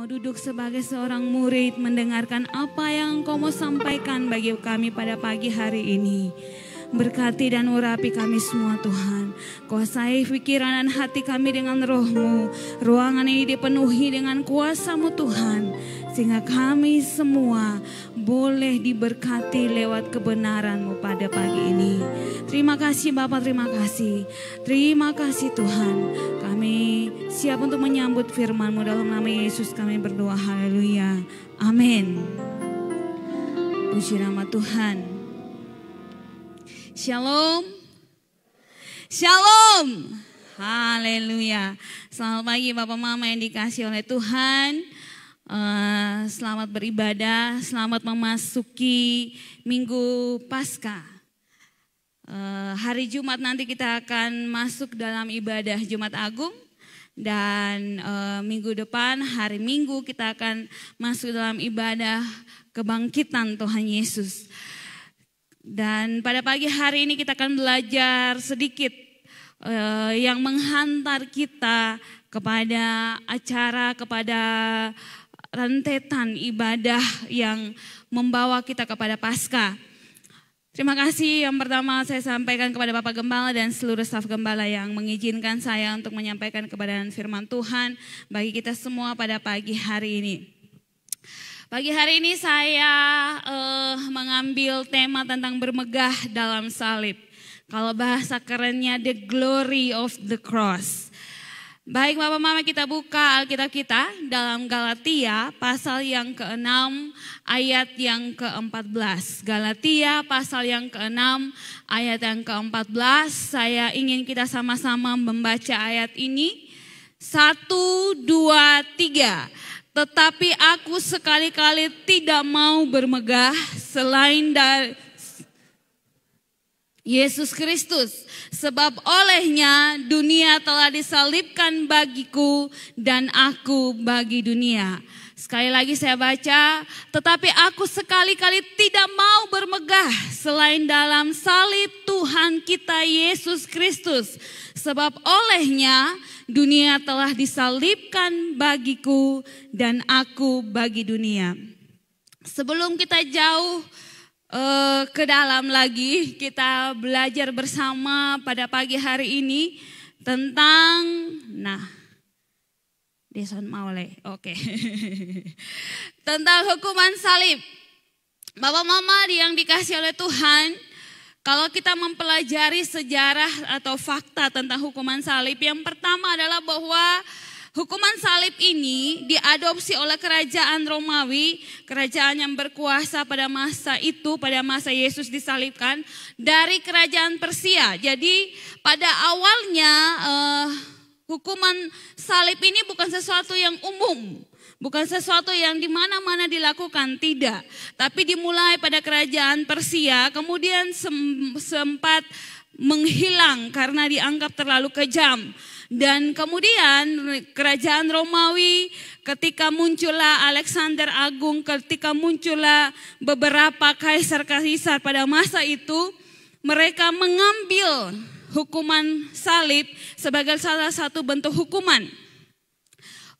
mau duduk sebagai seorang murid mendengarkan apa yang Engkau mau sampaikan bagi kami pada pagi hari ini. Berkati dan urapi kami semua Tuhan. Kuasai pikiran dan hati kami dengan roh-Mu. Ruangan ini dipenuhi dengan kuasa-Mu Tuhan. Sehingga kami semua boleh diberkati lewat kebenaran-Mu pada pagi ini. Terima kasih Bapak, terima kasih. Terima kasih Tuhan. Kami siap untuk menyambut firman-Mu dalam nama Yesus kami berdoa. Haleluya. Amin. Puji nama Tuhan. Shalom. Shalom. Haleluya. Selamat pagi Bapak Mama yang dikasih oleh Tuhan. Selamat beribadah, selamat memasuki Minggu Paskah. Hari Jumat nanti kita akan masuk dalam ibadah Jumat Agung. Dan minggu depan, hari Minggu kita akan masuk dalam ibadah kebangkitan Tuhan Yesus. Dan pada pagi hari ini kita akan belajar sedikit yang menghantar kita kepada acara, kepada rentetan ibadah yang membawa kita kepada Paskah. Terima kasih yang pertama saya sampaikan kepada Bapak Gembala dan seluruh staf Gembala yang mengizinkan saya untuk menyampaikan kebenaran firman Tuhan bagi kita semua pada pagi hari ini. Pagi hari ini saya mengambil tema tentang bermegah dalam salib. Kalau bahasa kerennya the glory of the cross. Baik Bapak Mama, kita buka Alkitab kita dalam Galatia pasal yang ke-6 ayat yang ke-14. Galatia pasal yang ke-6 ayat yang ke-14. Saya ingin kita sama-sama membaca ayat ini. 1, 2, 3. Tetapi aku sekali-kali tidak mau bermegah selain dari Yesus Kristus. Sebab olehnya dunia telah disalibkan bagiku dan aku bagi dunia. Sekali lagi saya baca, tetapi aku sekali-kali tidak mau bermegah selain dalam salib Tuhan kita Yesus Kristus. Sebab olehnya dunia telah disalibkan bagiku dan aku bagi dunia. Sebelum kita jauh ke dalam lagi, kita belajar bersama pada pagi hari ini tentang, Deson Maule, oke. Tentang hukuman salib. Bapak Mama yang dikasih oleh Tuhan, kalau kita mempelajari sejarah atau fakta tentang hukuman salib, yang pertama adalah bahwa hukuman salib ini diadopsi oleh kerajaan Romawi, kerajaan yang berkuasa pada masa itu, pada masa Yesus disalibkan, dari kerajaan Persia. Jadi pada awalnya hukuman salib ini bukan sesuatu yang umum. Bukan sesuatu yang di mana-mana dilakukan, tidak. Tapi dimulai pada kerajaan Persia, kemudian sempat menghilang karena dianggap terlalu kejam. Dan kemudian kerajaan Romawi ketika muncullah Alexander Agung, ketika muncullah beberapa kaisar-kaisar pada masa itu, mereka mengambil hukuman salib sebagai salah satu bentuk hukuman.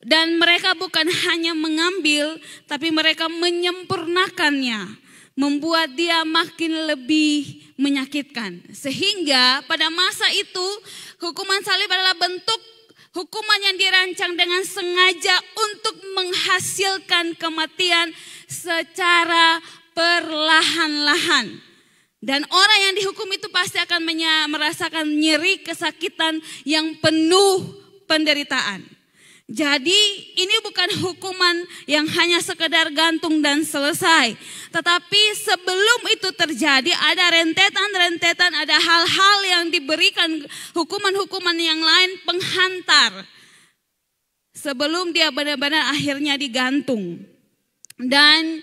Dan mereka bukan hanya mengambil, tapi mereka menyempurnakannya, membuat dia makin lebih menyakitkan. Sehingga pada masa itu hukuman salib adalah bentuk hukuman yang dirancang dengan sengaja untuk menghasilkan kematian secara perlahan-lahan. Dan orang yang dihukum itu pasti akan merasakan nyeri, kesakitan yang penuh penderitaan. Jadi ini bukan hukuman yang hanya sekedar gantung dan selesai. Tetapi sebelum itu terjadi ada rentetan-rentetan, ada hal-hal yang diberikan, hukuman-hukuman yang lain penghantar. Sebelum dia benar-benar akhirnya digantung. Dan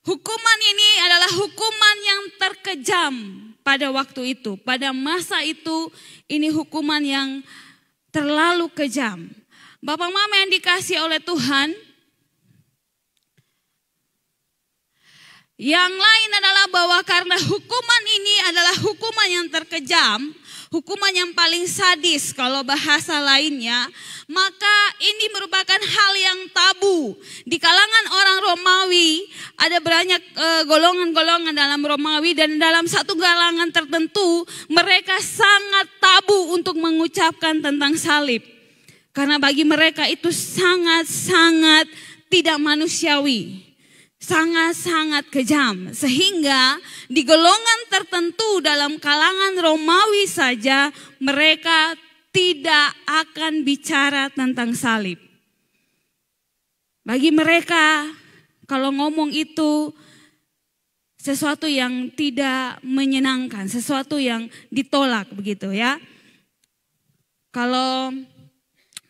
hukuman ini adalah hukuman yang terkejam pada waktu itu. Pada masa itu ini hukuman yang terlalu kejam. Bapak Mama yang dikasih oleh Tuhan, yang lain adalah bahwa karena hukuman ini adalah hukuman yang terkejam, hukuman yang paling sadis kalau bahasa lainnya, maka ini merupakan hal yang tabu. Di kalangan orang Romawi ada banyak golongan-golongan dalam Romawi, dan dalam satu kalangan tertentu mereka sangat tabu untuk mengucapkan tentang salib. Karena bagi mereka itu sangat-sangat tidak manusiawi, sangat-sangat kejam. Sehingga di golongan tertentu dalam kalangan Romawi saja mereka tidak akan bicara tentang salib. Bagi mereka kalau ngomong itu sesuatu yang tidak menyenangkan, sesuatu yang ditolak begitu ya. Kalau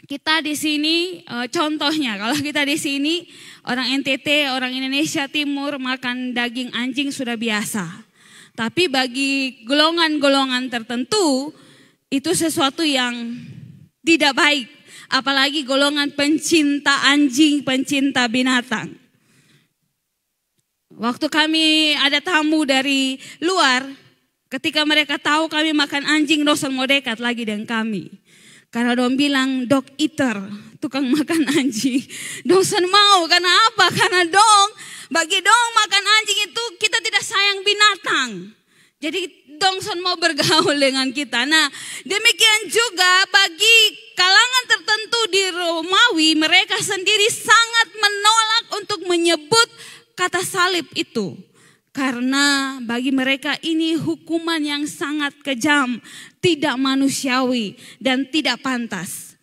kita di sini, contohnya kalau kita di sini orang NTT, orang Indonesia Timur makan daging anjing sudah biasa. Tapi bagi golongan-golongan tertentu itu sesuatu yang tidak baik. Apalagi golongan pencinta anjing, pencinta binatang. Waktu kami ada tamu dari luar, ketika mereka tahu kami makan anjing, dosen mau dekat lagi dengan kami. Karena dong bilang dog eater, tukang makan anjing. Dosen mau, karena apa? Karena bagi dong makan anjing itu kita tidak sayang binatang. Jadi dongson mau bergaul dengan kita. Nah, demikian juga bagi kalangan tertentu di Romawi, mereka sendiri sangat menolak untuk menyebut kata salib itu. Karena bagi mereka ini hukuman yang sangat kejam, tidak manusiawi dan tidak pantas.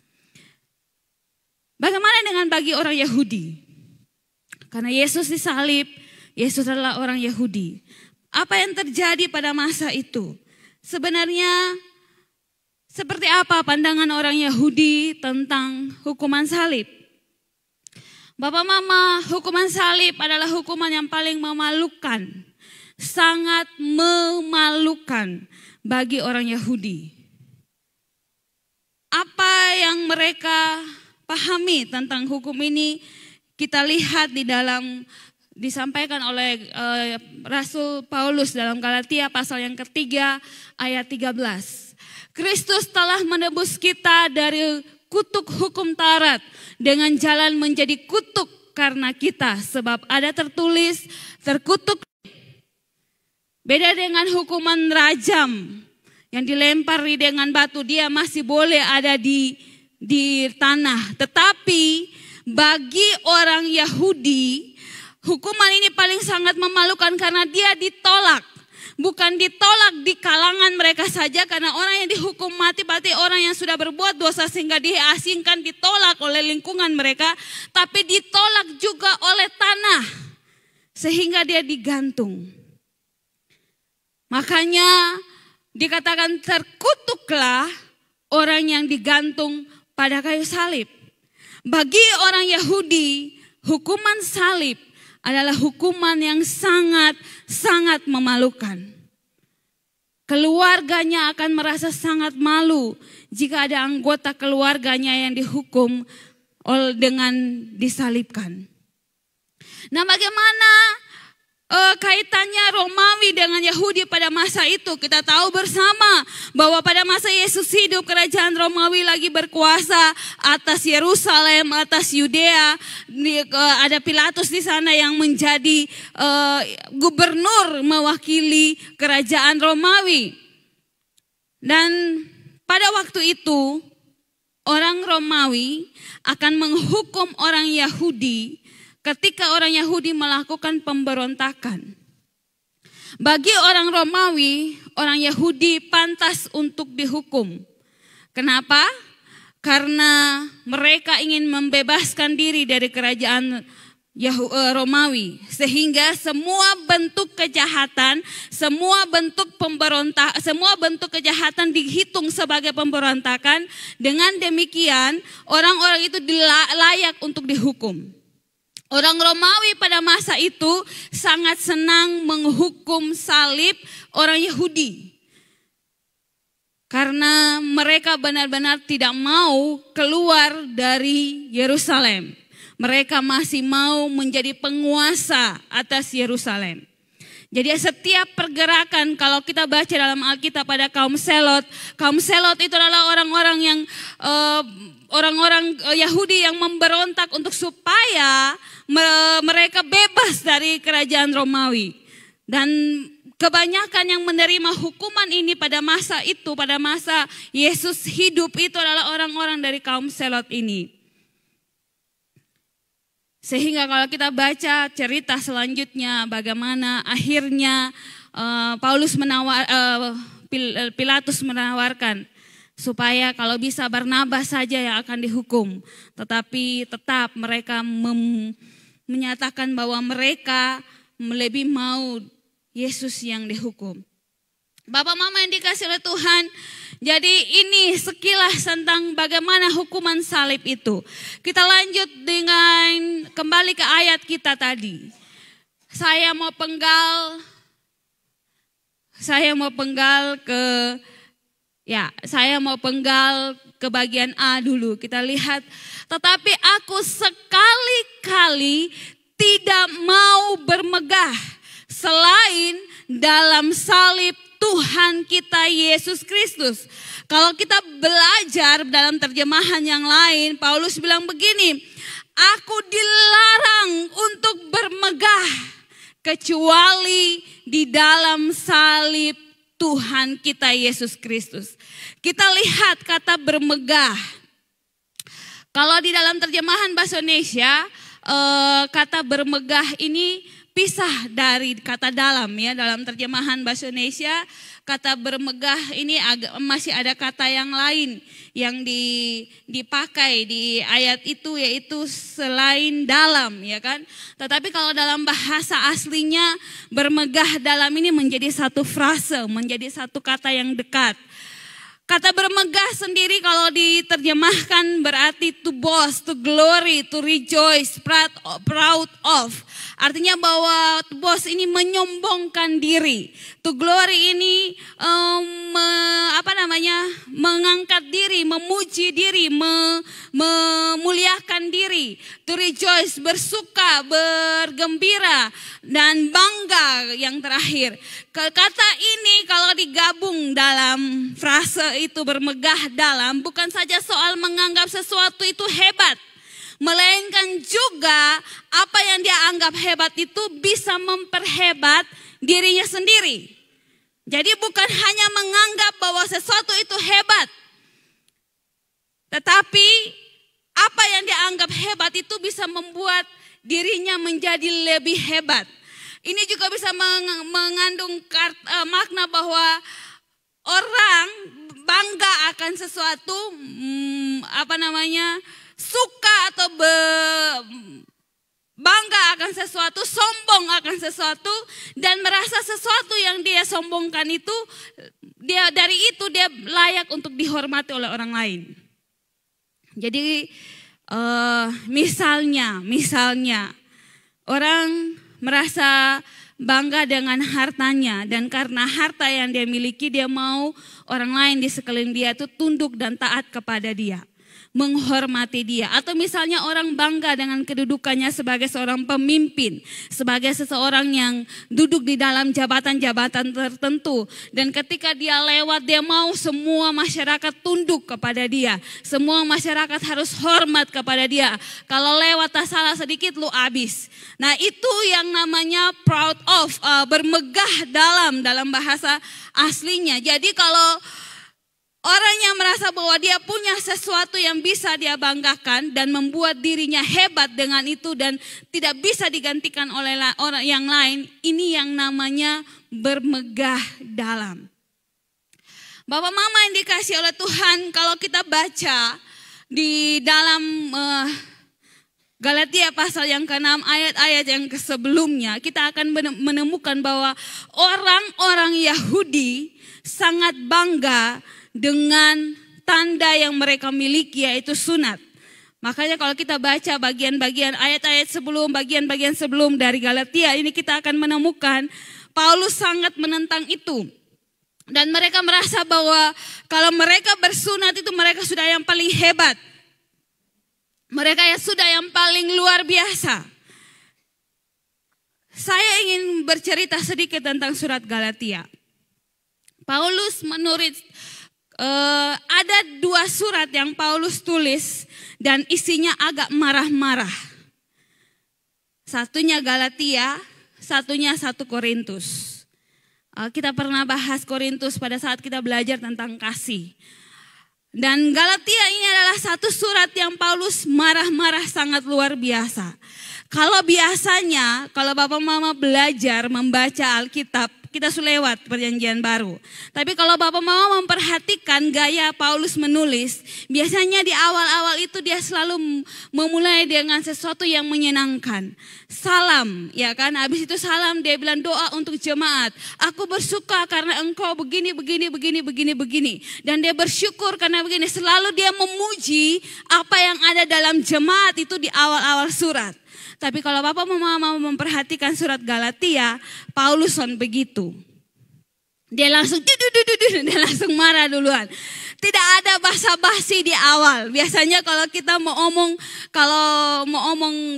Bagaimana dengan bagi orang Yahudi? Karena Yesus disalib, Yesus adalah orang Yahudi. Apa yang terjadi pada masa itu? Sebenarnya seperti apa pandangan orang Yahudi tentang hukuman salib? Bapak Mama, hukuman salib adalah hukuman yang paling memalukan. Sangat memalukan bagi orang Yahudi. Apa yang mereka pahami tentang hukum ini kita lihat di dalam disampaikan oleh Rasul Paulus dalam Galatia pasal yang ketiga ayat 13. Kristus telah menebus kita dari kutuk hukum Taurat dengan jalan menjadi kutuk karena kita. Sebab ada tertulis terkutuk. Beda dengan hukuman rajam yang dilempari dengan batu, dia masih boleh ada di tanah. Tetapi bagi orang Yahudi, hukuman ini paling sangat memalukan karena dia ditolak. Bukan ditolak di kalangan mereka saja, karena orang yang dihukum mati berarti orang yang sudah berbuat dosa sehingga diasingkan, ditolak oleh lingkungan mereka. Tapi ditolak juga oleh tanah sehingga dia digantung. Makanya dikatakan terkutuklah orang yang digantung pada kayu salib. Bagi orang Yahudi, hukuman salib adalah hukuman yang sangat memalukan. Keluarganya akan merasa sangat malu jika ada anggota keluarganya yang dihukum dengan disalibkan. Nah, bagaimana kaitannya Romawi dengan Yahudi pada masa itu? Kita tahu bersama bahwa pada masa Yesus hidup, kerajaan Romawi lagi berkuasa atas Yerusalem, atas Yudea. Ada Pilatus di sana yang menjadi gubernur mewakili kerajaan Romawi. Dan pada waktu itu orang Romawi akan menghukum orang Yahudi ketika orang Yahudi melakukan pemberontakan. Bagi orang Romawi, orang Yahudi pantas untuk dihukum. Kenapa? Karena mereka ingin membebaskan diri dari kerajaan Romawi. Sehingga semua bentuk kejahatan, semua bentuk kejahatan dihitung sebagai pemberontakan. Dengan demikian, orang-orang itu layak untuk dihukum. Orang Romawi pada masa itu sangat senang menghukum salib orang Yahudi. Karena mereka benar-benar tidak mau keluar dari Yerusalem. Mereka masih mau menjadi penguasa atas Yerusalem. Jadi setiap pergerakan kalau kita baca dalam Alkitab pada kaum Selot itu adalah orang-orang Yahudi yang memberontak untuk supaya mereka bebas dari kerajaan Romawi. Dan kebanyakan yang menerima hukuman ini pada masa itu, pada masa Yesus hidup itu adalah orang-orang dari kaum Selot ini. Sehingga kalau kita baca cerita selanjutnya bagaimana akhirnya Pilatus menawarkan supaya kalau bisa Barnabas saja yang akan dihukum. Tetapi tetap mereka menyatakan bahwa mereka lebih mau Yesus yang dihukum. Bapak Mama yang dikasih oleh Tuhan, jadi ini sekilas tentang bagaimana hukuman salib itu. Kita lanjut dengan kembali ke ayat kita tadi. Saya mau penggal ke bagian A dulu. Kita lihat, tetapi aku sekali-kali tidak mau bermegah selain dalam salib Tuhan kita Yesus Kristus. Kalau kita belajar dalam terjemahan yang lain, Paulus bilang begini, aku dilarang untuk bermegah kecuali di dalam salib Tuhan kita Yesus Kristus. Kita lihat kata bermegah. Kalau di dalam terjemahan bahasa Indonesia, kata bermegah ini pisah dari kata dalam ya. Dalam terjemahan bahasa Indonesia kata bermegah ini masih ada kata yang lain yang dipakai di ayat itu, yaitu selain dalam ya kan. Tetapi kalau dalam bahasa aslinya bermegah dalam ini menjadi satu frase, menjadi satu kata yang dekat. Kata bermegah sendiri kalau diterjemahkan berarti to boast, to glory, to rejoice, proud of. Artinya bahwa to boast ini menyombongkan diri. To glory ini mengangkat diri, memuji diri, memuliakan diri. To rejoice, bersuka, bergembira, dan bangga yang terakhir. Kata ini kalau digabung dalam frase itu bermegah dalam, bukan saja soal menganggap sesuatu itu hebat, melainkan juga apa yang dia anggap hebat itu bisa memperhebat dirinya sendiri. Jadi bukan hanya menganggap bahwa sesuatu itu hebat, tetapi apa yang dia anggap hebat itu bisa membuat dirinya menjadi lebih hebat. Ini juga bisa mengandung makna bahwa orang bangga akan sesuatu, suka atau bangga akan sesuatu, sombong akan sesuatu, dan merasa sesuatu yang dia sombongkan itu, dia layak untuk dihormati oleh orang lain. Jadi misalnya orang merasa bangga dengan hartanya, dan karena harta yang dia miliki dia mau orang lain di sekeliling dia itu tunduk dan taat kepada dia, menghormati dia. Atau misalnya orang bangga dengan kedudukannya sebagai seorang pemimpin, sebagai seseorang yang duduk di dalam jabatan-jabatan tertentu, dan ketika dia lewat dia mau semua masyarakat tunduk kepada dia, semua masyarakat harus hormat kepada dia. Kalau lewat tak salah sedikit lu abis. Nah itu yang namanya proud of, bermegah dalam bahasa aslinya. Jadi kalau orang yang merasa bahwa dia punya sesuatu yang bisa dia banggakan dan membuat dirinya hebat dengan itu dan tidak bisa digantikan oleh orang yang lain, ini yang namanya bermegah dalam. Bapak Mama yang dikasih oleh Tuhan, kalau kita baca di dalam Galatia pasal yang ke-6 ayat-ayat yang sebelumnya, kita akan menemukan bahwa orang-orang Yahudi sangat bangga dengan tanda yang mereka miliki, yaitu sunat. Makanya kalau kita baca bagian-bagian ayat-ayat sebelum, bagian-bagian sebelum dari Galatia ini, kita akan menemukan Paulus sangat menentang itu. Dan mereka merasa bahwa kalau mereka bersunat itu mereka sudah yang paling hebat. Mereka sudah yang paling luar biasa. Saya ingin bercerita sedikit tentang surat Galatia. Paulus menulis ada 2 surat yang Paulus tulis dan isinya agak marah-marah. Satunya Galatia, satunya 1 Korintus. Kita pernah bahas Korintus pada saat kita belajar tentang kasih. Dan Galatia ini adalah satu surat yang Paulus marah-marah sangat luar biasa. Kalau biasanya, kalau Bapak Mama belajar membaca Alkitab, kita sudah lewat perjanjian baru. Tapi kalau Bapak Mama memperhatikan gaya Paulus menulis, biasanya di awal-awal itu dia selalu memulai dengan sesuatu yang menyenangkan. Salam, ya kan? Habis itu salam dia bilang doa untuk jemaat. Aku bersuka karena engkau begini. Dan dia bersyukur karena begini. Selalu dia memuji apa yang ada dalam jemaat itu di awal-awal surat. Tapi kalau Bapak mau memperhatikan surat Galatia, Paulus begitu. Dia langsung marah duluan. Tidak ada basa-basi di awal. Biasanya kalau kita mau omong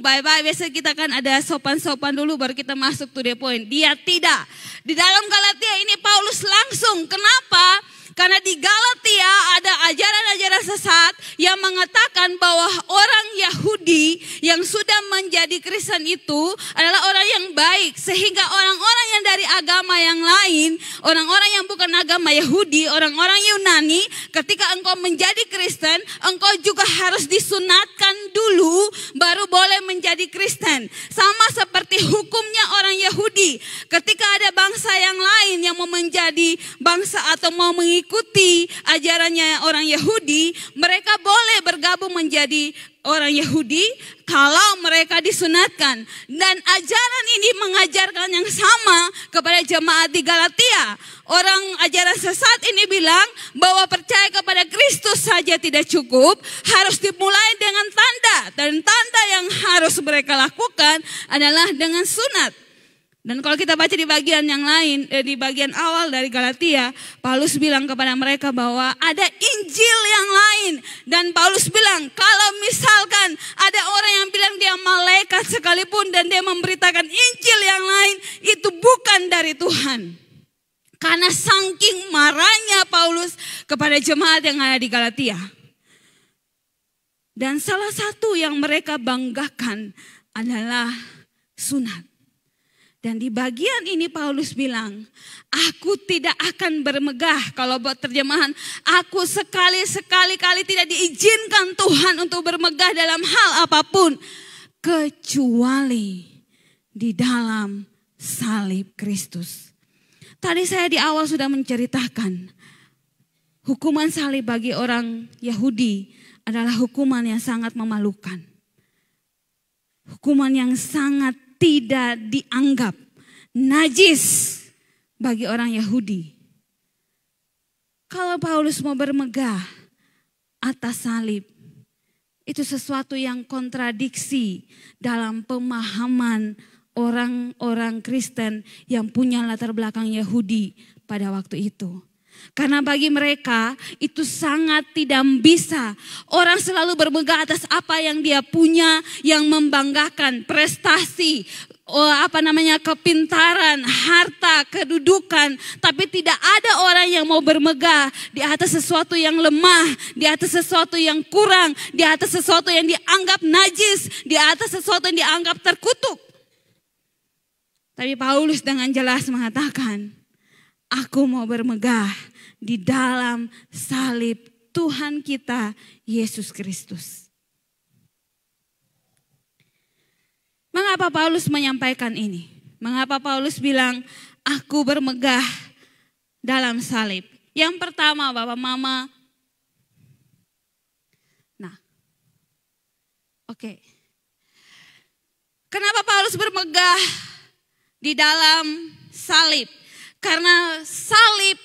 bye-bye, biasanya kita kan ada sopan-sopan dulu baru kita masuk to the point. Dia tidak. Di dalam Galatia ini Paulus langsung. Kenapa? Karena di Galatia ada ajaran-ajaran sesat yang mengatakan bahwa orang Yahudi yang sudah menjadi Kristen itu adalah orang yang baik. Sehingga orang-orang yang dari agama yang lain, orang-orang yang bukan agama Yahudi, orang-orang Yunani, ketika engkau menjadi Kristen, engkau juga harus disunatkan dulu baru boleh menjadi Kristen. Sama seperti hukumnya orang Yahudi. Ketika ada bangsa yang lain yang mau menjadi bangsa atau mau mengikuti ajarannya orang Yahudi, mereka boleh bergabung menjadi orang Yahudi kalau mereka disunatkan. Dan ajaran ini mengajarkan yang sama kepada jemaat di Galatia. Orang ajaran sesat ini bilang bahwa percaya kepada Kristus saja tidak cukup, harus dimulai dengan tanda. Dan tanda yang harus mereka lakukan adalah dengan sunat. Dan kalau kita baca di bagian yang lain, di bagian awal dari Galatia, Paulus bilang kepada mereka bahwa ada Injil yang lain. Dan Paulus bilang, kalau misalkan ada orang yang bilang dia malaikat sekalipun dan dia memberitakan Injil yang lain, itu bukan dari Tuhan. Karena saking marahnya Paulus kepada jemaat yang ada di Galatia. Dan salah satu yang mereka banggakan adalah sunat. Dan di bagian ini Paulus bilang, aku tidak akan bermegah. Kalau buat terjemahan, aku sekali-kali tidak diizinkan Tuhan untuk bermegah dalam hal apapun. Kecuali di dalam salib Kristus. Tadi saya di awal sudah menceritakan, hukuman salib bagi orang Yahudi adalah hukuman yang sangat memalukan. Hukuman yang sangat tidak dianggap najis bagi orang Yahudi. Kalau Paulus mau bermegah atas salib, itu sesuatu yang kontradiksi dalam pemahaman orang-orang Kristen yang punya latar belakang Yahudi pada waktu itu. Karena bagi mereka itu sangat tidak bisa. Orang selalu bermegah atas apa yang dia punya, yang membanggakan, prestasi, kepintaran, harta, kedudukan. Tapi tidak ada orang yang mau bermegah di atas sesuatu yang lemah, di atas sesuatu yang kurang, di atas sesuatu yang dianggap najis, di atas sesuatu yang dianggap terkutuk. Tapi Paulus dengan jelas mengatakan, aku mau bermegah di dalam salib Tuhan kita Yesus Kristus. Mengapa Paulus menyampaikan ini? Mengapa Paulus bilang, aku bermegah dalam salib? Yang pertama, Bapak Mama. Kenapa Paulus bermegah di dalam salib? Karena salib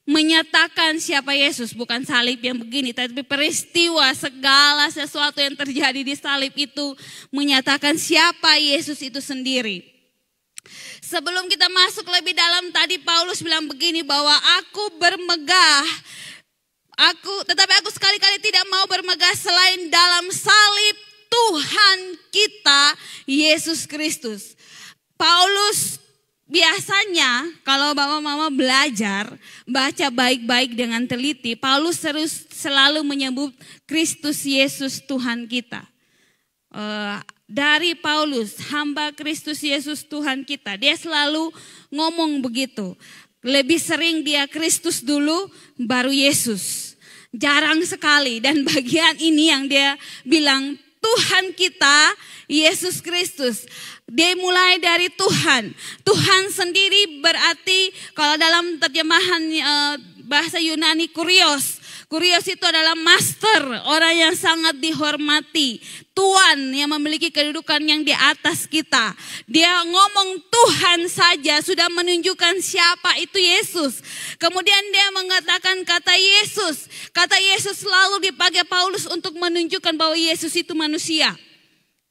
menyatakan siapa Yesus, bukan salib yang begini, tapi peristiwa segala sesuatu yang terjadi di salib itu menyatakan siapa Yesus itu sendiri. Sebelum kita masuk lebih dalam, tadi Paulus bilang begini bahwa aku bermegah, tetapi aku sekali-kali tidak mau bermegah selain dalam salib Tuhan kita Yesus Kristus. Paulus biasanya kalau Bapak Mama belajar, baca baik-baik dengan teliti, Paulus selalu menyebut Kristus Yesus Tuhan kita. Dari Paulus, hamba Kristus Yesus Tuhan kita, dia selalu ngomong begitu. Lebih sering dia Kristus dulu, baru Yesus. Jarang sekali, dan bagian ini yang dia bilang Tuhan kita, Yesus Kristus. Dia mulai dari Tuhan. Tuhan sendiri berarti kalau dalam terjemahan bahasa Yunani kurios. Kurios itu adalah master, orang yang sangat dihormati. Tuan yang memiliki kedudukan yang di atas kita. Dia ngomong Tuhan saja sudah menunjukkan siapa itu Yesus. Kemudian dia mengatakan kata Yesus. Kata Yesus selalu dipakai Paulus untuk menunjukkan bahwa Yesus itu manusia.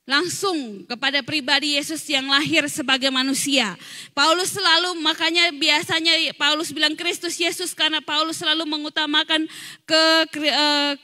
Langsung kepada pribadi Yesus yang lahir sebagai manusia. Paulus selalu, makanya biasanya Paulus bilang Kristus Yesus karena Paulus selalu mengutamakan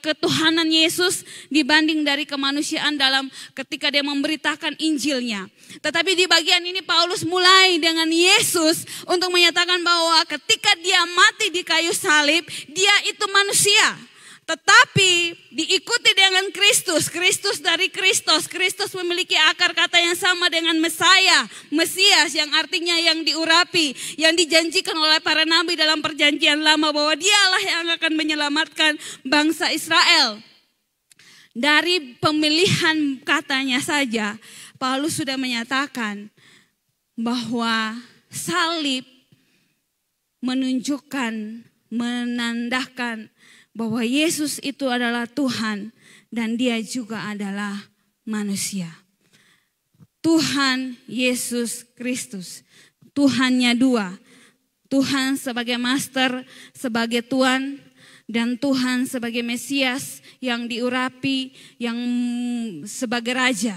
ketuhanan Yesus dibanding dari kemanusiaan dalam ketika dia memberitakan Injilnya. Tetapi di bagian ini Paulus mulai dengan Yesus untuk menyatakan bahwa ketika dia mati di kayu salib, dia itu manusia. Tetapi diikuti dengan Kristus, Kristus dari Kristus. Kristus memiliki akar kata yang sama dengan Mesias yang artinya yang diurapi, yang dijanjikan oleh para nabi dalam perjanjian lama bahwa dialah yang akan menyelamatkan bangsa Israel. Dari pemilihan katanya saja, Paulus sudah menyatakan bahwa salib menunjukkan, menandakan bahwa Yesus itu adalah Tuhan dan dia juga adalah manusia. Tuhan Yesus Kristus. Tuhannya dua. Tuhan sebagai master, sebagai Tuhan, dan Tuhan sebagai Mesias yang diurapi, yang sebagai Raja.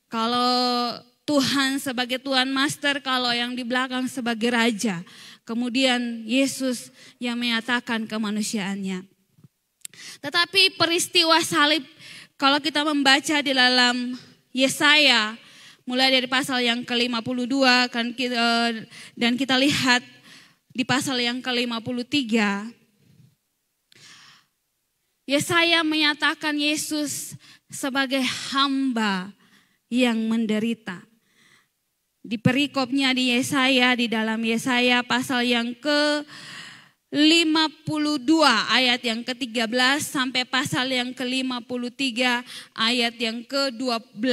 Kalau Tuhan sebagai Tuhan master, kalau yang di belakang sebagai Raja. Kemudian Yesus yang menyatakan kemanusiaannya. Tetapi peristiwa salib kalau kita membaca di dalam Yesaya mulai dari pasal yang ke-52 kan dan kita lihat di pasal yang ke-53 Yesaya menyatakan Yesus sebagai hamba yang menderita. Di perikopnya di Yesaya, di dalam Yesaya pasal yang ke-52 ayat yang ke-13 sampai pasal yang ke-53 ayat yang ke-12.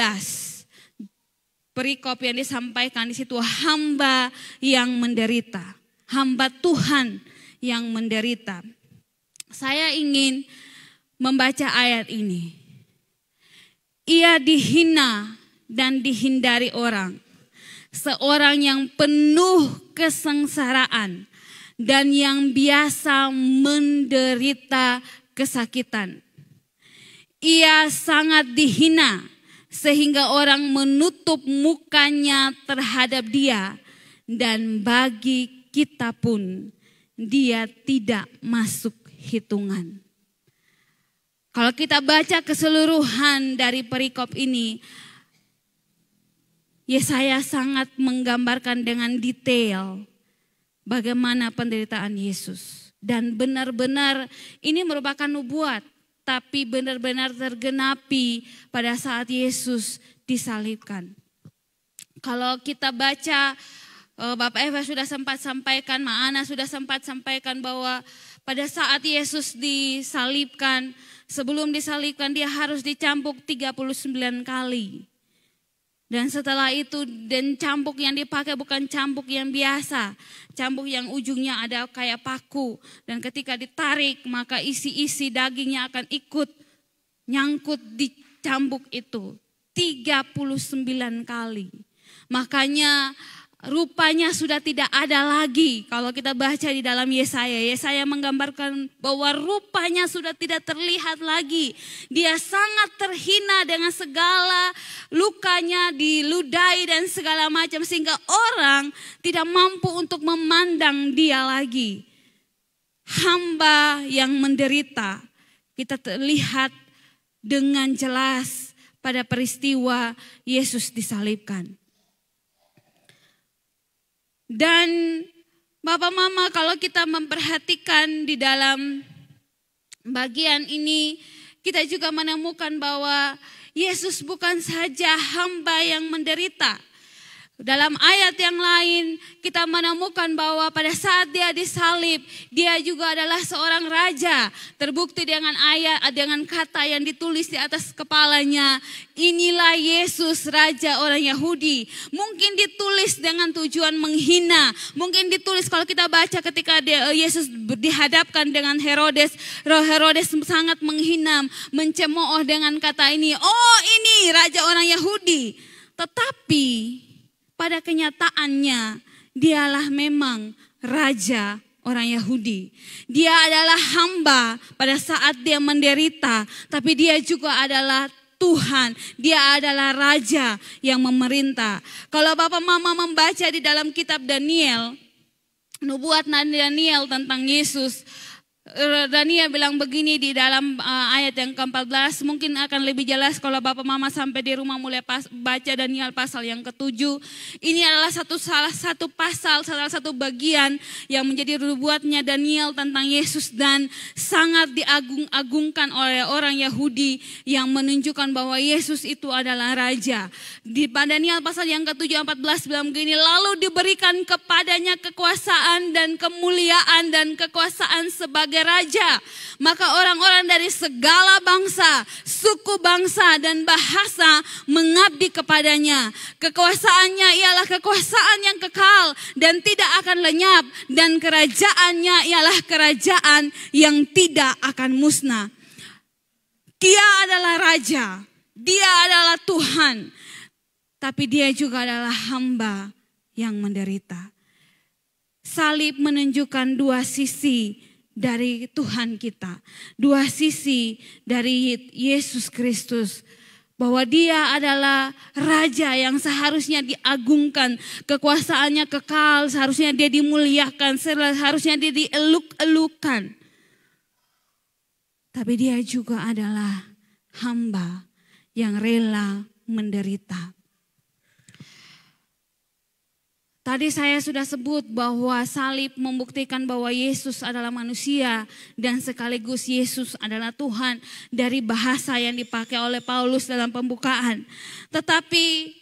Perikop yang disampaikan di situ hamba yang menderita, hamba Tuhan yang menderita. Saya ingin membaca ayat ini. Ia dihina dan dihindari orang, seorang yang penuh kesengsaraan dan yang biasa menderita kesakitan. Ia sangat dihina sehingga orang menutup mukanya terhadap dia, dan bagi kita pun dia tidak masuk hitungan. Kalau kita baca keseluruhan dari perikop ini, Yesaya sangat menggambarkan dengan detail bagaimana penderitaan Yesus. Dan benar-benar ini merupakan nubuat, tapi benar-benar tergenapi pada saat Yesus disalibkan. Kalau kita baca, Bapak Eva sudah sempat sampaikan, Ma Ana sudah sempat sampaikan bahwa pada saat Yesus disalibkan, sebelum disalibkan dia harus dicambuk 39 kali. Dan setelah itu, dan cambuk yang dipakai bukan cambuk yang biasa. Cambuk yang ujungnya ada kayak paku. Dan ketika ditarik maka isi-isi dagingnya akan ikut nyangkut di cambuk itu. 39 kali. Makanya rupanya sudah tidak ada lagi. Kalau kita baca di dalam Yesaya, Yesaya menggambarkan bahwa rupanya sudah tidak terlihat lagi. Dia sangat terhina dengan segala lukanya, diludahi dan segala macam, sehingga orang tidak mampu untuk memandang dia lagi. Hamba yang menderita, kita terlihat dengan jelas pada peristiwa Yesus disalibkan. Dan Bapak Mama, kalau kita memperhatikan di dalam bagian ini, kita juga menemukan bahwa Yesus bukan saja hamba yang menderita. Dalam ayat yang lain kita menemukan bahwa pada saat dia disalib, dia juga adalah seorang raja. Terbukti dengan dengan kata yang ditulis di atas kepalanya, inilah Yesus Raja orang Yahudi. Mungkin ditulis dengan tujuan menghina. Mungkin ditulis kalau kita baca ketika Yesus dihadapkan dengan Herodes. Herodes sangat menghina, mencemooh dengan kata ini. Oh, ini Raja orang Yahudi. Tetapi pada kenyataannya dialah memang raja orang Yahudi. Dia adalah hamba pada saat dia menderita, tapi dia juga adalah Tuhan. Dia adalah raja yang memerintah. Kalau Bapak Mama membaca di dalam kitab Daniel, nubuat Daniel tentang Yesus, Daniel bilang begini di dalam ayat yang ke-14, mungkin akan lebih jelas kalau Bapak Mama sampai di rumah mulai baca Daniel pasal yang ke-7. Ini adalah salah satu pasal, salah satu bagian yang menjadi nubuatnya Daniel tentang Yesus dan sangat diagung-agungkan oleh orang Yahudi yang menunjukkan bahwa Yesus itu adalah raja. Di Daniel pasal yang ke-7 14 bilang begini, lalu diberikan kepadanya kekuasaan dan kemuliaan dan kekuasaan sebagai raja, maka orang-orang dari segala bangsa, suku bangsa dan bahasa mengabdi kepadanya. Kekuasaannya ialah kekuasaan yang kekal dan tidak akan lenyap, dan kerajaannya ialah kerajaan yang tidak akan musnah. Dia adalah raja, dia adalah Tuhan, tapi dia juga adalah hamba yang menderita. Salib menunjukkan dua sisi dari Tuhan kita, dua sisi dari Yesus Kristus, bahwa dia adalah raja yang seharusnya diagungkan, kekuasaannya kekal, seharusnya dia dimuliakan, seharusnya dia dieluk-elukan. Tapi dia juga adalah hamba yang rela menderita. Tadi saya sudah sebut bahwa salib membuktikan bahwa Yesus adalah manusia dan sekaligus Yesus adalah Tuhan dari bahasa yang dipakai oleh Paulus dalam pembukaan. Tetapi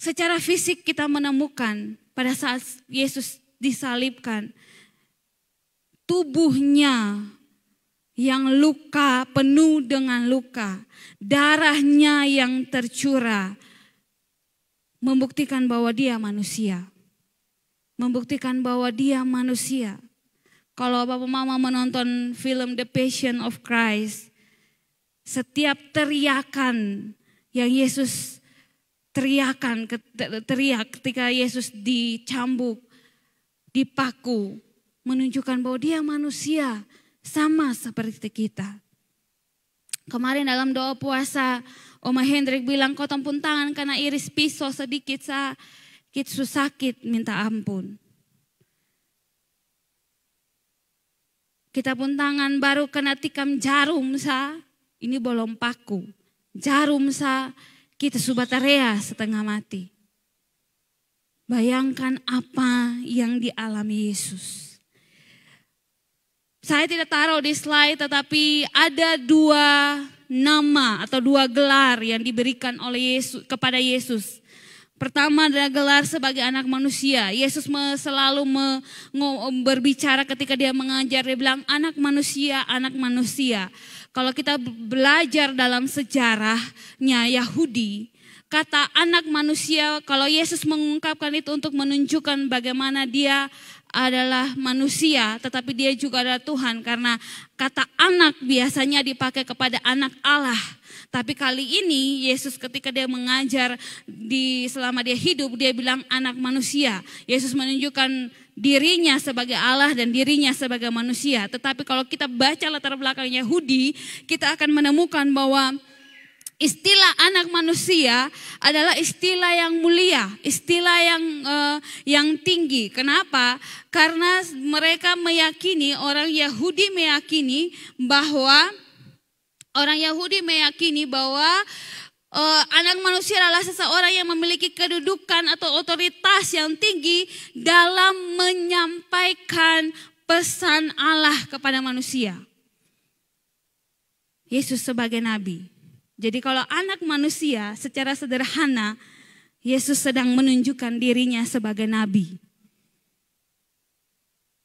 secara fisik kita menemukan pada saat Yesus disalibkan, tubuhnya yang luka, penuh dengan luka, darahnya yang tercurah, membuktikan bahwa dia manusia. Membuktikan bahwa dia manusia. Kalau Bapak Mama menonton film The Passion of Christ, setiap teriakan yang Yesus teriak ketika Yesus dicambuk, dipaku, menunjukkan bahwa dia manusia sama seperti kita. Kemarin dalam doa puasa, Oma Hendrik bilang, kau tempun tangan karena iris pisau sedikit sakit, minta ampun. Kita pun tangan baru kena tikam jarum ini belum paku. Jarum kita subatarea setengah mati. Bayangkan apa yang dialami Yesus. Saya tidak taruh di slide, tetapi ada dua nama atau dua gelar yang diberikan oleh Yesus kepada Yesus. Pertama adalah gelar sebagai anak manusia. Yesus selalu berbicara ketika dia mengajar, dia bilang anak manusia, anak manusia. Kalau kita belajar dalam sejarahnya Yahudi, kata anak manusia, kalau Yesus mengungkapkan itu untuk menunjukkan bagaimana dia adalah manusia, tetapi dia juga adalah Tuhan. Karena kata anak biasanya dipakai kepada anak Allah. Tapi kali ini Yesus ketika dia mengajar selama dia hidup, dia bilang anak manusia. Yesus menunjukkan dirinya sebagai Allah dan dirinya sebagai manusia. Tetapi kalau kita baca latar belakang Yahudi, kita akan menemukan bahwa istilah anak manusia adalah istilah yang mulia, istilah yang tinggi. Kenapa? Karena mereka meyakini, orang Yahudi meyakini bahwa anak manusia adalah seseorang yang memiliki kedudukan atau otoritas yang tinggi dalam menyampaikan pesan Allah kepada manusia. Yesus sebagai nabi. Jadi kalau anak manusia secara sederhana, Yesus sedang menunjukkan dirinya sebagai nabi.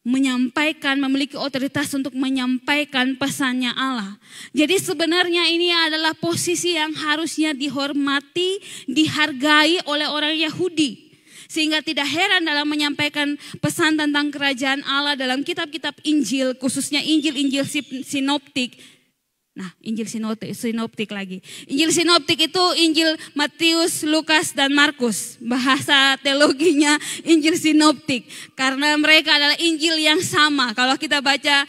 Menyampaikan, memiliki otoritas untuk menyampaikan pesannya Allah. Jadi sebenarnya ini adalah posisi yang harusnya dihormati, dihargai oleh orang Yahudi. Sehingga tidak heran dalam menyampaikan pesan tentang kerajaan Allah dalam kitab-kitab Injil, khususnya Injil-Injil sinoptik. Nah, Injil sinoptik lagi. Injil sinoptik itu Injil Matius, Lukas, dan Markus. Bahasa teologinya Injil sinoptik. Karena mereka adalah Injil yang sama. Kalau kita baca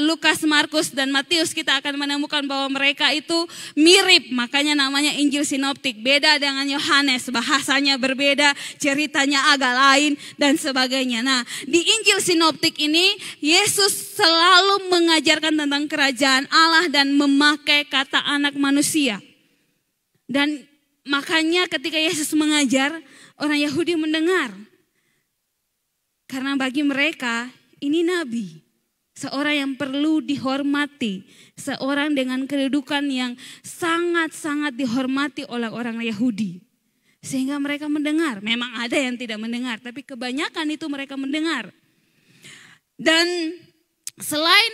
Lukas, Markus, dan Matius, kita akan menemukan bahwa mereka itu mirip. Makanya namanya Injil sinoptik. Beda dengan Yohanes, bahasanya berbeda, ceritanya agak lain, dan sebagainya. Nah, di Injil sinoptik ini, Yesus selalu mengajarkan tentang kerajaan Allah dan memakai kata anak manusia. Dan makanya ketika Yesus mengajar, orang Yahudi mendengar. Karena bagi mereka ini nabi. Seorang yang perlu dihormati. Seorang dengan kedudukan yang sangat-sangat dihormati oleh orang Yahudi. Sehingga mereka mendengar. Memang ada yang tidak mendengar, tapi kebanyakan itu mereka mendengar. Dan selain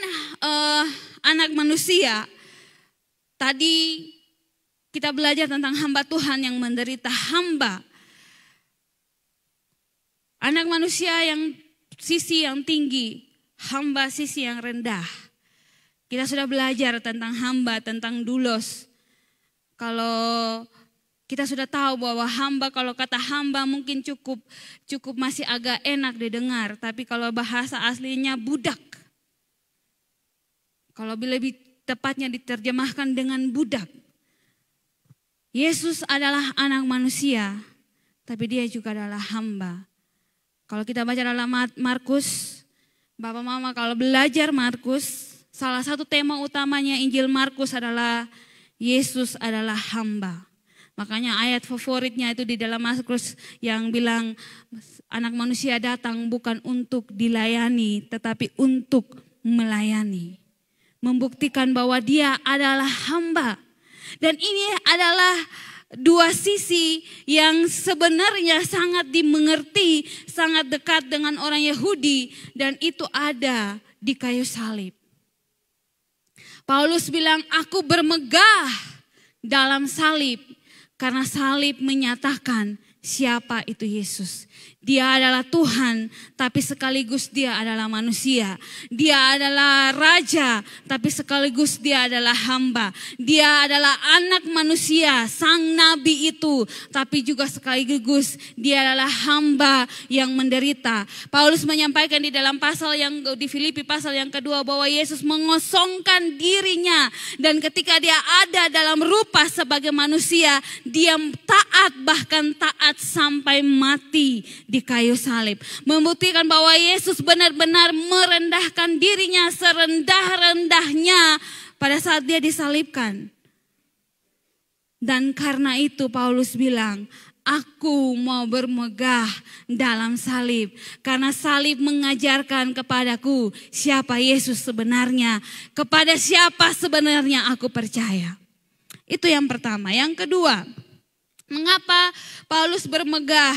anak manusia, tadi kita belajar tentang hamba Tuhan yang menderita hamba. Anak manusia yang sisi yang tinggi, hamba sisi yang rendah. Kita sudah belajar tentang hamba, tentang doulos. Kalau kita sudah tahu bahwa hamba, kalau kata hamba mungkin cukup masih agak enak didengar. Tapi kalau bahasa aslinya budak. Kalau lebih tepatnya diterjemahkan dengan budak. Yesus adalah anak manusia, tapi dia juga adalah hamba. Kalau kita baca dalam Markus, Bapak Mama kalau belajar Markus, salah satu tema utamanya Injil Markus adalah Yesus adalah hamba. Makanya ayat favoritnya itu di dalam Markus yang bilang anak manusia datang bukan untuk dilayani, tetapi untuk melayani. Membuktikan bahwa dia adalah hamba. Dan ini adalah dua sisi yang sebenarnya sangat dimengerti, sangat dekat dengan orang Yahudi. Dan itu ada di kayu salib. Paulus bilang, aku bermegah dalam salib. Karena salib menyatakan siapa itu Yesus. Dia adalah Tuhan, tapi sekaligus dia adalah manusia. Dia adalah raja, tapi sekaligus dia adalah hamba. Dia adalah anak manusia, sang nabi itu, tapi juga sekaligus dia adalah hamba yang menderita. Paulus menyampaikan di dalam pasal yang di Filipi pasal yang kedua bahwa Yesus mengosongkan dirinya. Dan ketika dia ada dalam rupa sebagai manusia, dia taat, bahkan taat sampai mati di kayu salib. Membuktikan bahwa Yesus benar-benar merendahkan dirinya serendah-rendahnya pada saat dia disalibkan. Dan karena itu Paulus bilang, aku mau bermegah dalam salib. Karena salib mengajarkan kepadaku siapa Yesus sebenarnya. Kepada siapa sebenarnya aku percaya. Itu yang pertama. Yang kedua, mengapa Paulus bermegah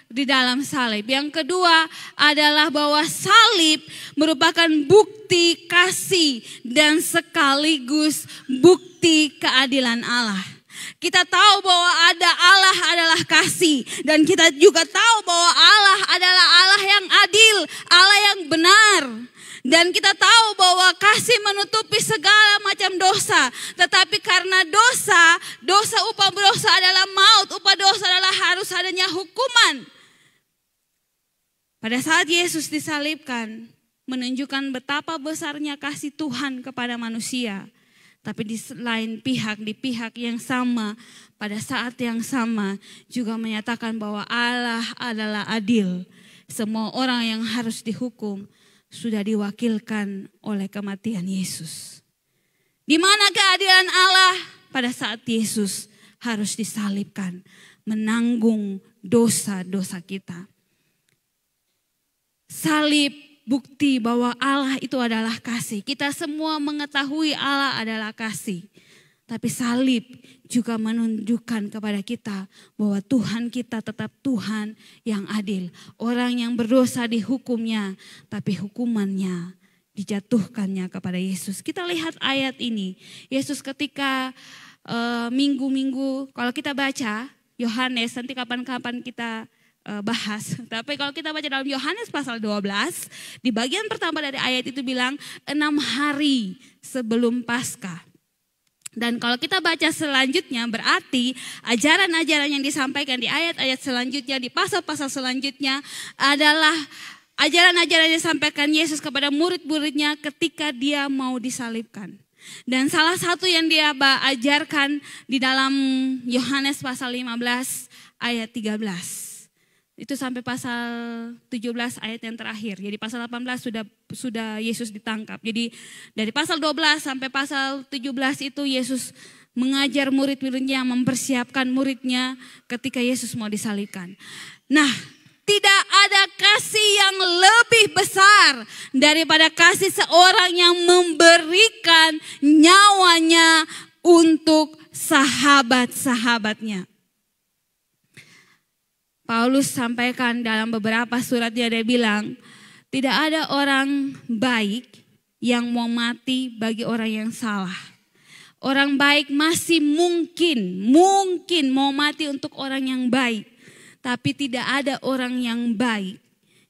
di dalam salib? Yang kedua adalah bahwa salib merupakan bukti kasih dan sekaligus bukti keadilan Allah. Kita tahu bahwa Allah adalah kasih, dan kita juga tahu bahwa Allah adalah Allah yang adil, Allah yang benar. Dan kita tahu bahwa kasih menutupi segala macam dosa. Tetapi karena dosa upah dosa adalah maut, upah dosa adalah harus adanya hukuman. Pada saat Yesus disalibkan, menunjukkan betapa besarnya kasih Tuhan kepada manusia. Tapi di lain pihak, di pihak yang sama, pada saat yang sama juga menyatakan bahwa Allah adalah adil. Semua orang yang harus dihukum sudah diwakilkan oleh kematian Yesus. Di mana keadilan Allah? Pada saat Yesus harus disalibkan, menanggung dosa-dosa kita. Salib bukti bahwa Allah itu adalah kasih. Kita semua mengetahui Allah adalah kasih. Tapi salib juga menunjukkan kepada kita bahwa Tuhan kita tetap Tuhan yang adil. Orang yang berdosa dihukumnya, tapi hukumannya dijatuhkannya kepada Yesus. Kita lihat ayat ini. Yesus ketika minggu-minggu, kalau kita baca Yohanes, nanti kapan-kapan kita bahas. Tapi kalau kita baca dalam Yohanes pasal 12, di bagian pertama dari ayat itu bilang 6 hari sebelum Paskah. Dan kalau kita baca selanjutnya berarti ajaran-ajaran yang disampaikan di ayat-ayat selanjutnya, di pasal-pasal selanjutnya adalah ajaran-ajaran yang disampaikan Yesus kepada murid-muridnya ketika dia mau disalibkan. Dan salah satu yang dia ajarkan di dalam Yohanes pasal 15 ayat 13. Itu sampai pasal 17 ayat yang terakhir. Jadi pasal 18 sudah Yesus ditangkap. Jadi dari pasal 12 sampai pasal 17 itu Yesus mengajar murid-muridnya, mempersiapkan muridnya ketika Yesus mau disalibkan. Nah, tidak ada kasih yang lebih besar daripada kasih seorang yang memberikan nyawanya untuk sahabat-sahabatnya. Paulus sampaikan dalam beberapa suratnya, dia bilang, tidak ada orang baik yang mau mati bagi orang yang salah. Orang baik masih mungkin mau mati untuk orang yang baik. Tapi tidak ada orang yang baik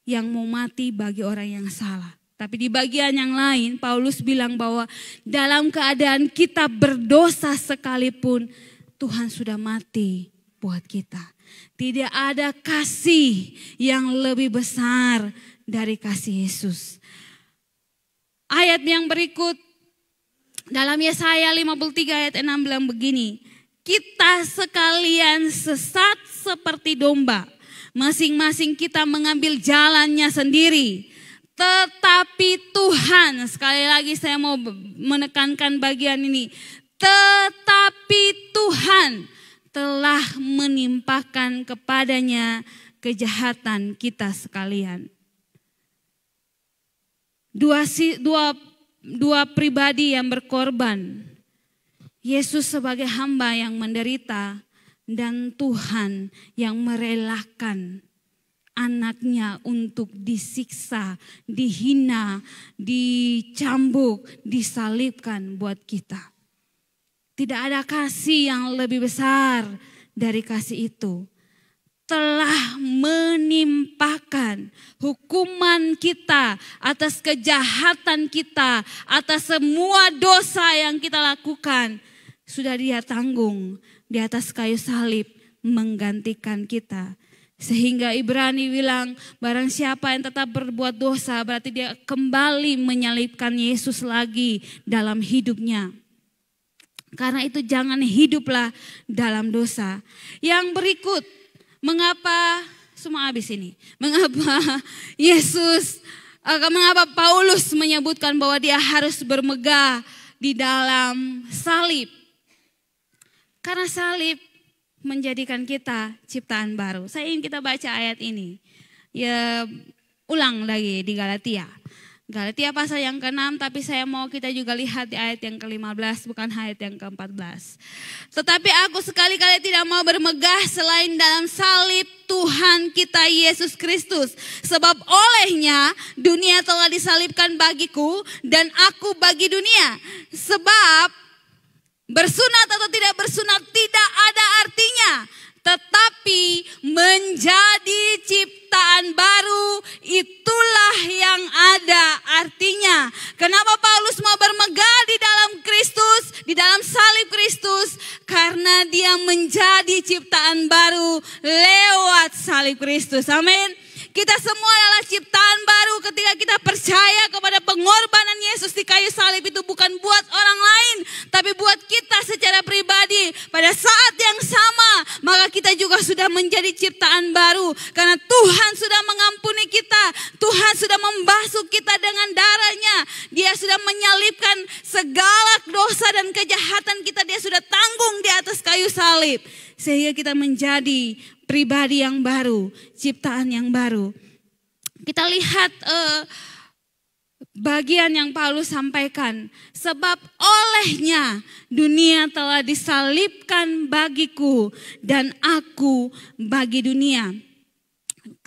yang mau mati bagi orang yang salah. Tapi di bagian yang lain, Paulus bilang bahwa dalam keadaan kita berdosa sekalipun, Tuhan sudah mati buat kita. Tidak ada kasih yang lebih besar dari kasih Yesus. Ayat yang berikut dalam Yesaya 53 ayat 6 bilang begini. Kita sekalian sesat seperti domba. Masing-masing kita mengambil jalannya sendiri. Tetapi Tuhan, sekali lagi saya mau menekankan bagian ini. Tetapi Tuhan telah menimpakan kepadanya kejahatan kita sekalian. Dua pribadi yang berkorban. Yesus sebagai hamba yang menderita dan Tuhan yang merelakan anaknya untuk disiksa, dihina, dicambuk, disalibkan buat kita. Tidak ada kasih yang lebih besar dari kasih itu. Telah menimpakan hukuman kita atas kejahatan kita, atas semua dosa yang kita lakukan. Sudah Dia tanggung di atas kayu salib menggantikan kita. Sehingga Ibrani bilang, barang siapa yang tetap berbuat dosa berarti dia kembali menyalibkan Yesus lagi dalam hidupnya. Karena itu jangan hiduplah dalam dosa. Yang berikut, mengapa semua habis ini? Mengapa mengapa Paulus menyebutkan bahwa dia harus bermegah di dalam salib? Karena salib menjadikan kita ciptaan baru. Saya ingin kita baca ayat ini. Ya, ulang lagi di Galatia. Galatia pasal yang ke-6, tapi saya mau kita juga lihat di ayat yang ke-15, bukan ayat yang ke-14. Tetapi aku sekali-kali tidak mau bermegah selain dalam salib Tuhan kita Yesus Kristus. Sebab olehnya dunia telah disalibkan bagiku dan aku bagi dunia. Sebab bersunat atau tidak bersunat tidak ada artinya. Tetapi menjadi ciptaan baru itulah yang ada artinya. Kenapa Paulus mau bermegah di dalam Kristus, di dalam salib Kristus? Karena dia menjadi ciptaan baru lewat salib Kristus. Amin. Kita semua adalah ciptaan baru ketika kita percaya kepada pengorbanan Yesus di kayu salib itu, bukan buat orang lain, tapi buat kita secara pribadi. Pada saat yang sama, maka kita juga sudah menjadi ciptaan baru. Karena Tuhan sudah mengampuni kita, Tuhan sudah membasuh kita dengan darahnya. Dia sudah menyalibkan segala dosa dan kejahatan kita, dia sudah tanggung di atas kayu salib. Sehingga kita menjadi pribadi yang baru, ciptaan yang baru. Kita lihat bagian yang Paulus sampaikan. Sebab olehnya dunia telah disalibkan bagiku dan aku bagi dunia.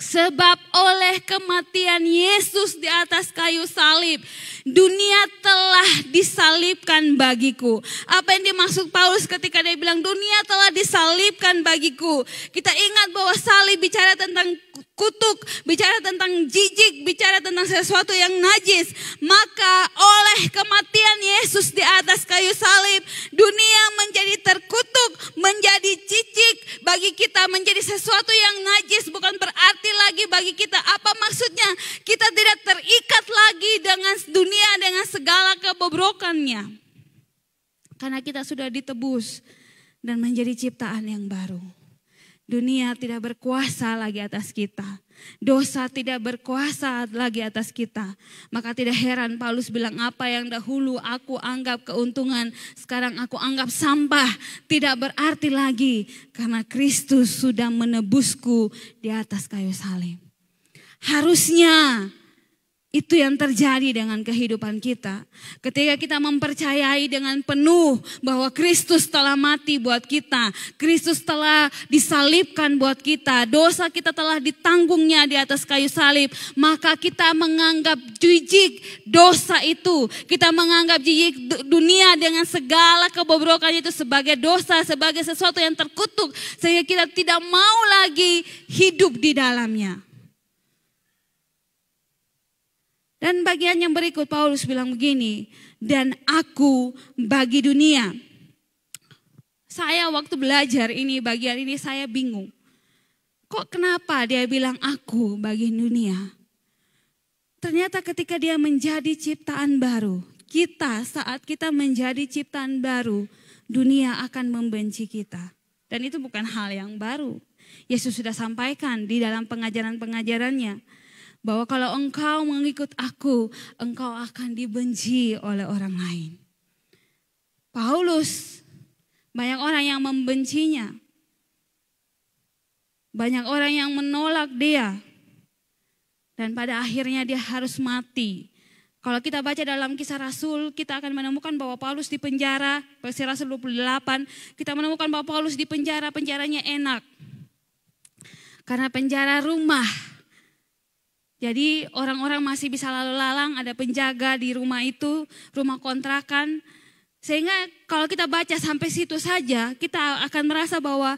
Sebab oleh kematian Yesus di atas kayu salib, dunia telah disalibkan bagiku. Apa yang dimaksud Paulus ketika dia bilang dunia telah disalibkan bagiku? Kita ingat bahwa salib bicara tentang kutuk, bicara tentang jijik, bicara tentang sesuatu yang najis. Maka oleh kematian Yesus di atas kayu salib, dunia menjadi terkutuk, menjadi jijik bagi kita, menjadi sesuatu yang najis, bukan berarti lagi bagi kita. Apa maksudnya? Kita tidak terikat lagi dengan dunia, dengan segala kebobrokannya. Karena kita sudah ditebus dan menjadi ciptaan yang baru. Dunia tidak berkuasa lagi atas kita. Dosa tidak berkuasa lagi atas kita. Maka tidak heran Paulus bilang, apa yang dahulu aku anggap keuntungan, sekarang aku anggap sampah. Tidak berarti lagi karena Kristus sudah menebusku di atas kayu salib. Harusnya itu yang terjadi dengan kehidupan kita. Ketika kita mempercayai dengan penuh bahwa Kristus telah mati buat kita. Kristus telah disalibkan buat kita. Dosa kita telah ditanggungnya di atas kayu salib. Maka kita menganggap jijik dosa itu. Kita menganggap jijik dunia dengan segala kebobrokannya itu sebagai dosa. Sebagai sesuatu yang terkutuk. Sehingga kita tidak mau lagi hidup di dalamnya. Dan bagian yang berikut Paulus bilang begini, dan aku bagi dunia. Saya waktu belajar ini, bagian ini saya bingung. Kok kenapa dia bilang aku bagi dunia? Ternyata ketika dia menjadi ciptaan baru, kita saat kita menjadi ciptaan baru, dunia akan membenci kita. Dan itu bukan hal yang baru. Yesus sudah sampaikan di dalam pengajaran-pengajarannya. Bahwa kalau engkau mengikut aku, engkau akan dibenci oleh orang lain. Paulus, banyak orang yang membencinya. Banyak orang yang menolak dia. Dan pada akhirnya dia harus mati. Kalau kita baca dalam Kisah Rasul, kita akan menemukan bahwa Paulus di penjara. Kisah Rasul 28, kita menemukan bahwa Paulus di penjara, penjaranya enak. Karena penjara rumah. Jadi orang-orang masih bisa lalu lalang, ada penjaga di rumah itu, rumah kontrakan. Sehingga kalau kita baca sampai situ saja, kita akan merasa bahwa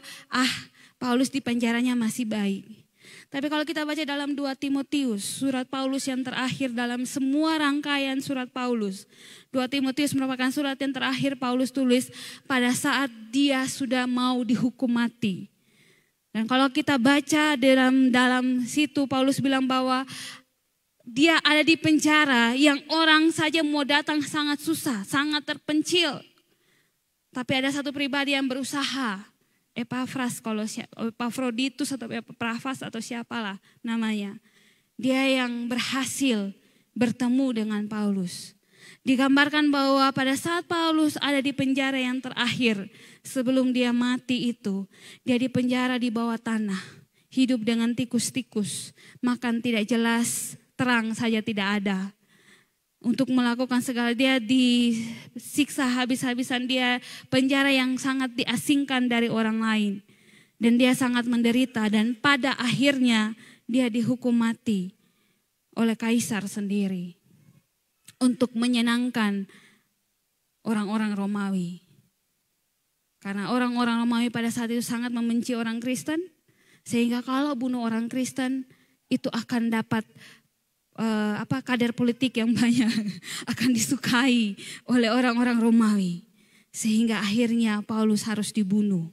Paulus di penjaranya masih baik. Tapi kalau kita baca dalam 2 Timotius, surat Paulus yang terakhir dalam semua rangkaian surat Paulus. 2 Timotius merupakan surat yang terakhir Paulus tulis pada saat dia sudah mau dihukum mati. Dan kalau kita baca dalam situ Paulus bilang bahwa dia ada di penjara yang orang saja mau datang sangat susah, sangat terpencil. Tapi ada satu pribadi yang berusaha, Epafroditus atau Epafras atau siapalah namanya. Dia yang berhasil bertemu dengan Paulus. Digambarkan bahwa pada saat Paulus ada di penjara yang terakhir, sebelum dia mati itu, dia di penjara di bawah tanah, hidup dengan tikus-tikus, makan tidak jelas, terang saja tidak ada. Untuk melakukan segala, dia disiksa habis-habisan, dia penjara yang sangat diasingkan dari orang lain. Dan dia sangat menderita dan pada akhirnya dia dihukum mati oleh kaisar sendiri. Untuk menyenangkan orang-orang Romawi. Karena orang-orang Romawi pada saat itu sangat membenci orang Kristen. Sehingga kalau bunuh orang Kristen itu akan dapat kader politik yang banyak. Akan disukai oleh orang-orang Romawi. Sehingga akhirnya Paulus harus dibunuh.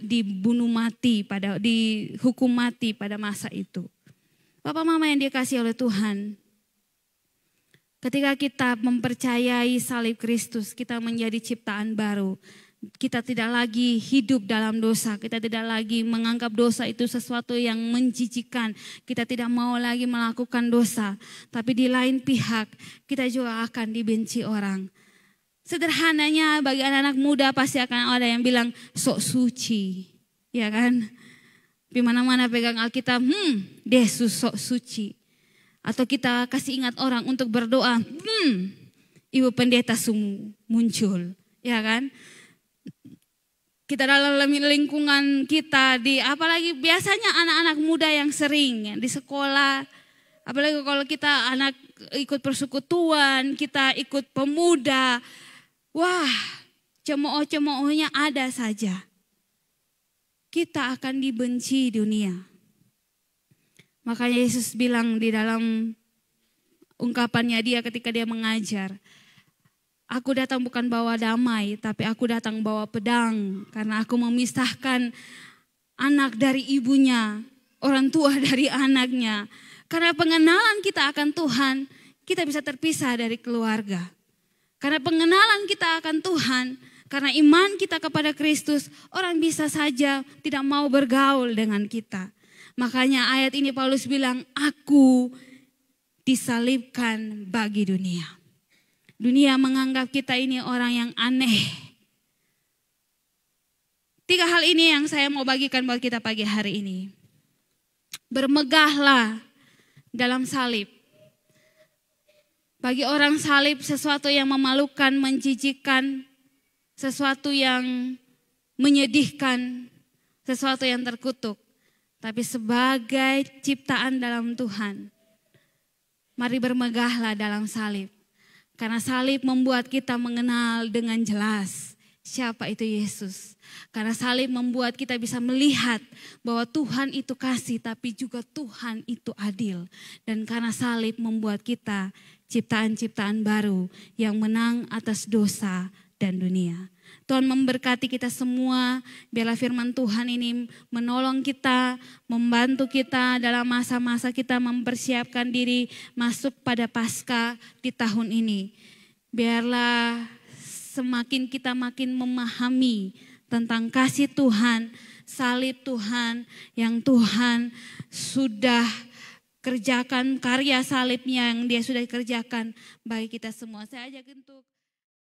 dibunuh mati, dihukum mati pada masa itu. Bapak Mama yang dikasihi oleh Tuhan, ketika kita mempercayai salib Kristus, kita menjadi ciptaan baru. Kita tidak lagi hidup dalam dosa, kita tidak lagi menganggap dosa itu sesuatu yang menjijikan. Kita tidak mau lagi melakukan dosa, tapi di lain pihak kita juga akan dibenci orang. Sederhananya bagi anak-anak muda pasti akan ada yang bilang sok suci, ya kan? Di mana-mana pegang Alkitab, Yesus sok suci. Atau kita kasih ingat orang untuk berdoa, Ibu Pendeta muncul, ya kan? Kita dalam lingkungan kita, apalagi biasanya anak-anak muda yang sering di sekolah, apalagi kalau kita anak ikut persekutuan, kita ikut pemuda, wah cemooh-cemoohnya ada saja. Kita akan dibenci dunia. Makanya Yesus bilang di dalam ungkapannya dia ketika dia mengajar, aku datang bukan bawa damai, tapi aku datang bawa pedang. Karena aku memisahkan anak dari ibunya, orang tua dari anaknya. Karena pengenalan kita akan Tuhan, kita bisa terpisah dari keluarga. Karena pengenalan kita akan Tuhan, karena iman kita kepada Kristus, orang bisa saja tidak mau bergaul dengan kita. Makanya ayat ini Paulus bilang, aku disalibkan bagi dunia. Dunia menganggap kita ini orang yang aneh. 3 hal ini yang saya mau bagikan buat kita pagi hari ini. Bermegahlah dalam salib. Bagi orang salib sesuatu yang memalukan, menjijikkan, sesuatu yang menyedihkan, sesuatu yang terkutuk. Tapi sebagai ciptaan dalam Tuhan, mari bermegahlah dalam salib. Karena salib membuat kita mengenal dengan jelas siapa itu Yesus. Karena salib membuat kita bisa melihat bahwa Tuhan itu kasih, tapi juga Tuhan itu adil. Dan karena salib membuat kita ciptaan-ciptaan baru yang menang atas dosa dan dunia. Tuhan memberkati kita semua, biarlah firman Tuhan ini menolong kita, membantu kita dalam masa-masa kita mempersiapkan diri masuk pada Paskah di tahun ini. Biarlah semakin kita makin memahami tentang kasih Tuhan, salib Tuhan yang Tuhan sudah kerjakan, karya salibnya yang dia sudah kerjakan bagi kita semua. Saya ajak untuk